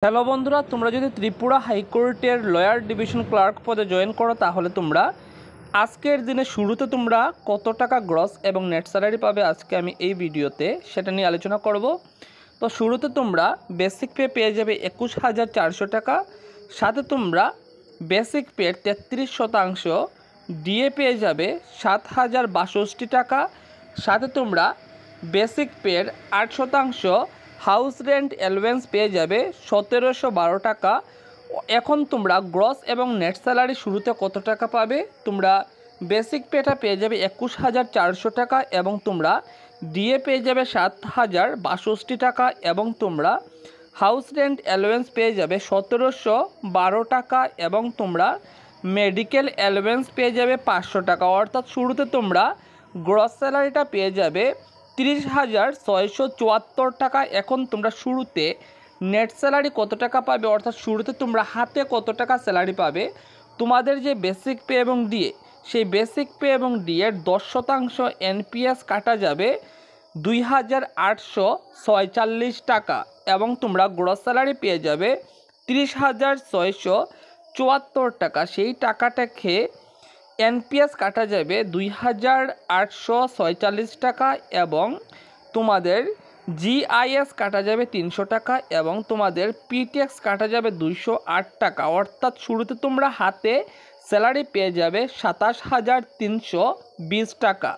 Hello বন্ধুরা, তোমরা যদি ত্রিপুরা হাইকোর্টের লয়ার ডিভিশন ক্লার্ক পদে জয়েন করো তাহলে তোমরা আজকের দিনে শুরুতে তোমরা কত টাকা গ্রস এবং নেট স্যালারি পাবে আজকে আমি এই ভিডিওতে সেটা নিয়ে আলোচনা করব। তো শুরুতে তোমরা বেসিক পে পেয়ে যাবে 21,400 টাকা, সাথে তোমরা বেসিক পের 33%, ডিএ পেয়ে যাবে 7,062 টাকা, সাথে তোমরা বেসিক পের 8%, হাউস রেন্ট অ্যালাওয়েন্স পেয়ে যাবে 1,712 টাকা। এখন তোমরা গ্রস এবং নেট স্যালারি শুরুতে কত টাকা পাবে? তোমরা বেসিক পেটা পেয়ে যাবে 21,400 টাকা এবং তোমরা ডিএ পেয়ে যাবে 7,062 টাকা এবং তোমরা হাউস রেন্ট অ্যালাওয়েন্স পেয়ে যাবে 1,712 টাকা এবং তোমরা মেডিকেল অ্যালাওয়েন্স পেয়ে যাবে 500 টাকা। অর্থাৎ শুরুতে তোমরা গ্রস স্যালারিটা পেয়ে যাবে 30,674 টাকা। এখন তোমরা শুরুতে নেট স্যালারি কত টাকা পাবে, অর্থাৎ শুরুতে তোমরা হাতে কত টাকা স্যালারি পাবে? তোমাদের যে বেসিক পে এবং ডিএ, সেই বেসিক পে এবং ডিএর 10% এনপিএস কাটা যাবে 2,846 টাকা এবং তোমরা গ্রস স্যালারি পেয়ে যাবে 30,674 টাকা। সেই টাকাটা খেয়ে এনপিএস কাটা যাবে 2,846 টাকা এবং তোমাদের জিআইএস কাটা যাবে 300 টাকা এবং তোমাদের পিটেক্স কাটা যাবে 208 টাকা। অর্থাৎ শুরুতে তোমরা হাতে স্যালারি পেয়ে যাবে 27,320 টাকা।